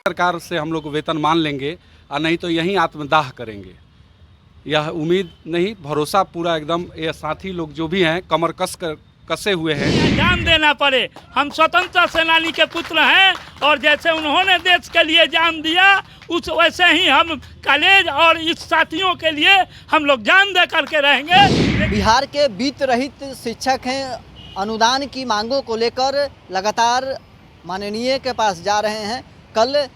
सरकार से हम लोग वेतन मान लेंगे और नहीं तो यहीं आत्मदाह करेंगे। यह उम्मीद नहीं, भरोसा पूरा एकदम। ये साथी लोग जो भी हैं कमर कसे हुए हैं। जान देना पड़े। हम स्वतंत्र सेनानी के पुत्र हैं और जैसे उन्होंने देश के लिए जान दिया उस वैसे ही हम कॉलेज और इस साथियों के लिए हम लोग जान दे करके रहेंगे। बिहार के वित्त रहित शिक्षक हैं, अनुदान की मांगों को लेकर लगातार माननीय के पास जा रहे हैं। कल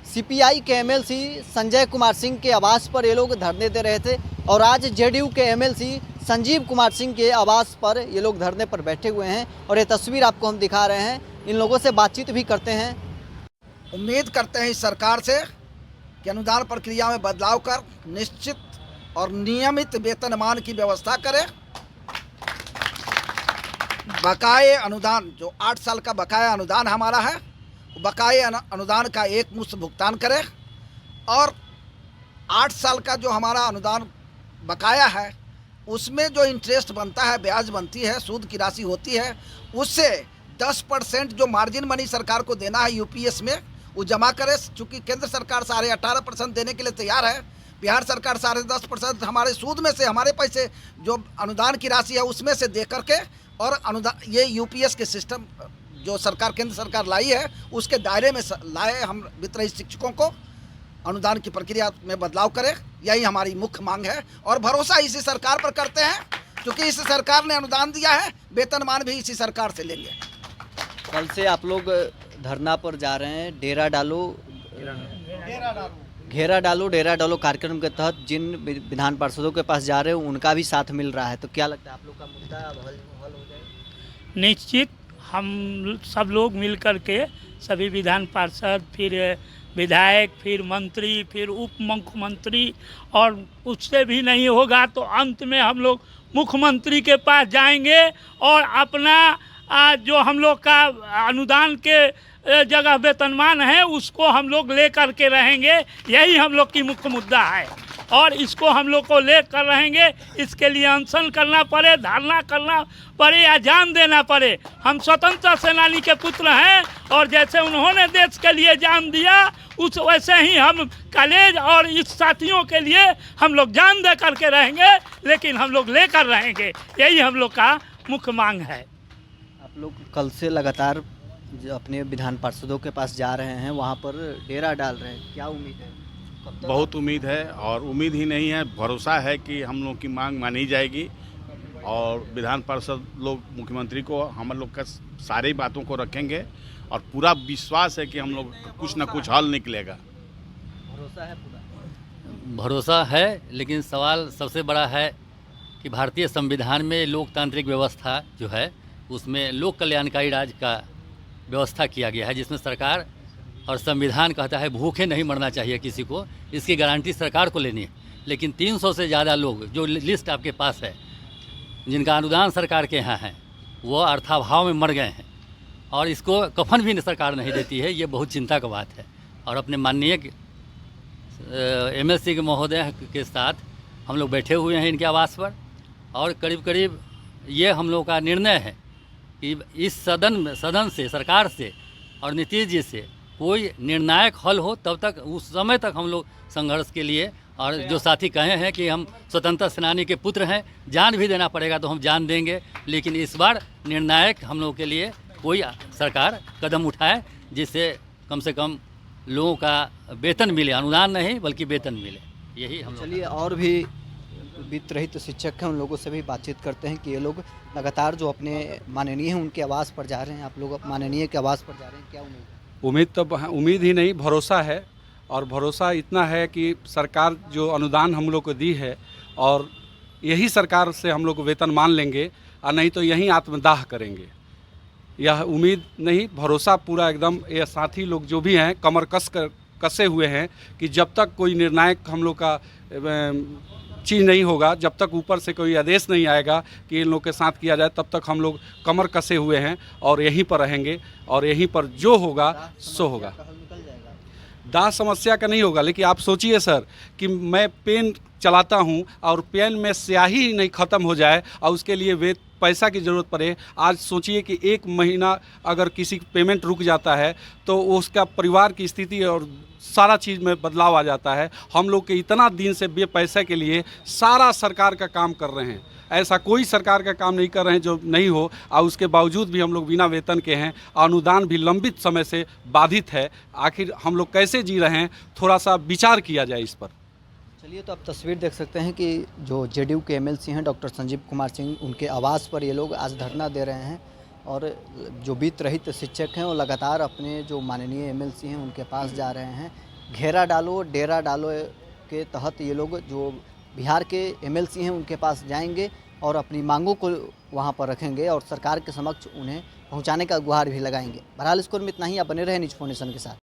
सीपीआई के एमएलसी संजय कुमार सिंह के आवास पर ये लोग धरने दे रहे थे और आज जेडीयू के एमएलसी संजीव कुमार सिंह के आवास पर ये लोग धरने पर बैठे हुए हैं और ये तस्वीर आपको हम दिखा रहे हैं। इन लोगों से बातचीत भी करते हैं। उम्मीद करते हैं इस सरकार से कि अनुदान प्रक्रिया में बदलाव कर निश्चित और नियमित वेतनमान की व्यवस्था करे। बकाये अनुदान जो 8 साल का बकाया अनुदान हमारा है, बकाये अनुदान का एकमुश्त भुगतान करे और 8 साल का जो हमारा अनुदान बकाया है उसमें जो इंटरेस्ट बनता है, ब्याज बनती है, सूद की राशि होती है, उससे 10% जो मार्जिन मनी सरकार को देना है यूपीएस में वो जमा करे। चूँकि केंद्र सरकार 18.5% देने के लिए तैयार है, बिहार सरकार 10.5% हमारे सूद में से, हमारे पैसे जो अनुदान की राशि है उसमें से दे करके और अनुदान ये यूपीएस के सिस्टम जो सरकार केंद्र सरकार लाई है उसके दायरे में लाए। हम वित्त रहित शिक्षकों को अनुदान की प्रक्रिया में बदलाव करें, यही हमारी मुख्य मांग है और भरोसा इसी सरकार पर करते हैं क्योंकि इस सरकार ने अनुदान दिया है, वेतनमान भी इसी सरकार से लेंगे। कल से आप लोग धरना पर जा रहे हैं। डेरा डालो कार्यक्रम के तहत जिन विधान पार्षदों के पास जा रहे हो उनका भी साथ मिल रहा है, तो क्या लगता है आप लोग का मुद्दा हल हो जाएगा? निश्चित हम सब लोग मिल कर के सभी विधान पार्षद, फिर विधायक, फिर मंत्री, फिर उप मुख्यमंत्री और उससे भी नहीं होगा तो अंत में हम लोग मुख्यमंत्री के पास जाएंगे और अपना जो हम लोग का अनुदान के जगह वेतनमान है उसको हम लोग ले कर के रहेंगे। यही हम लोग की मुख्य मुद्दा है और इसको हम लोग को ले कर रहेंगे। इसके लिए अनशन करना पड़े, धरना करना पड़े या जान देना पड़े। हम स्वतंत्र सेनानी के पुत्र हैं और जैसे उन्होंने देश के लिए जान दिया उस वैसे ही हम कॉलेज और इस साथियों के लिए हम लोग जान दे करके रहेंगे, लेकिन हम लोग लेकर रहेंगे। यही हम लोग का मुख्य मांग है। आप लोग कल से लगातार जो अपने विधान पार्षदों के पास जा रहे हैं, वहाँ पर डेरा डाल रहे हैं, क्या उम्मीद है? बहुत उम्मीद है और उम्मीद ही नहीं है, भरोसा है कि हम लोग की मांग मानी जाएगी और विधान पार्षद लोग मुख्यमंत्री को हम लोग का सारी बातों को रखेंगे और पूरा विश्वास है कि हम लोग कुछ ना कुछ हल निकलेगा। भरोसा है पूरा? भरोसा है, लेकिन सवाल सबसे बड़ा है कि भारतीय संविधान में लोकतांत्रिक व्यवस्था जो है उसमें लोक कल्याणकारी राज्य का व्यवस्था किया गया है, जिसमें सरकार और संविधान कहता है भूखे नहीं मरना चाहिए किसी को, इसकी गारंटी सरकार को लेनी है। लेकिन 300 से ज़्यादा लोग जो लिस्ट आपके पास है जिनका अनुदान सरकार के यहाँ है वो अर्थाभाव में मर गए हैं और इसको कफन भी सरकार नहीं देती है। ये बहुत चिंता का बात है और अपने माननीय एमएलसी के महोदय के साथ हम लोग बैठे हुए हैं इनके आवास पर और करीब करीब ये हम लोग का निर्णय है कि इस सदन से, सरकार से और नीतीश जी से कोई निर्णायक हल हो तब तक, उस समय तक हम लोग संघर्ष के लिए। और जो साथी कहे हैं कि हम स्वतंत्र सेनानी के पुत्र हैं, जान भी देना पड़ेगा तो हम जान देंगे, लेकिन इस बार निर्णायक हम लोग के लिए कोई सरकार कदम उठाए जिससे कम से कम लोगों का वेतन मिले, अनुदान नहीं बल्कि वेतन मिले। यही हम। चलिए, और भी वित्त रहित शिक्षक हैं, उन लोगों से भी बातचीत करते हैं कि ये लोग लगातार जो अपने माननीय हैं उनके आवास पर जा रहे हैं। आप लोग माननीय के आवास पर जा रहे हैं, क्या उम्मीद है? उम्मीद तो उम्मीद ही नहीं, भरोसा है और भरोसा इतना है कि सरकार जो अनुदान हम लोग को दी है और यही सरकार से हम लोग वेतन मान लेंगे और नहीं तो यहीं आत्मदाह करेंगे। यह उम्मीद नहीं, भरोसा पूरा एकदम। ये साथी लोग जो भी हैं कमर कसे हुए हैं कि जब तक कोई निर्णायक हम लोग का चीज़ नहीं होगा, जब तक ऊपर से कोई आदेश नहीं आएगा कि इन लोग के साथ किया जाए, तब तक हम लोग कमर कसे हुए हैं और यहीं पर रहेंगे और यहीं पर जो होगा सो होगा। दाह समस्या का नहीं होगा, लेकिन आप सोचिए सर कि मैं पेन चलाता हूं और पेन में स्याही ही नहीं ख़त्म हो जाए और उसके लिए पैसा की ज़रूरत पड़े, आज सोचिए कि एक महीना अगर किसी की पेमेंट रुक जाता है तो उसका परिवार की स्थिति और सारा चीज़ में बदलाव आ जाता है। हम लोग के इतना दिन से बे पैसे के लिए सारा सरकार का काम कर रहे हैं, ऐसा कोई सरकार का काम नहीं कर रहे हैं जो नहीं हो, और उसके बावजूद भी हम लोग बिना वेतन के हैं। अनुदान भी लंबित समय से बाधित है। आखिर हम लोग कैसे जी रहे हैं, थोड़ा सा विचार किया जाए इस पर। चलिए, तो आप तस्वीर देख सकते हैं कि जो जेडीयू के एमएलसी हैं डॉक्टर संजीव कुमार सिंह, उनके आवास पर ये लोग आज धरना दे रहे हैं और जो वित्त रहित शिक्षक हैं वो लगातार अपने जो माननीय एमएलसी हैं उनके पास जा रहे हैं। घेरा डालो डेरा डालो के तहत ये लोग जो बिहार के एमएलसी हैं उनके पास जाएंगे और अपनी मांगों को वहां पर रखेंगे और सरकार के समक्ष उन्हें पहुंचाने का गुहार भी लगाएंगे। बहरहाल, स्कोर में इतना ही। आप बने रहे न्यूज़ फाउंडेशन के साथ।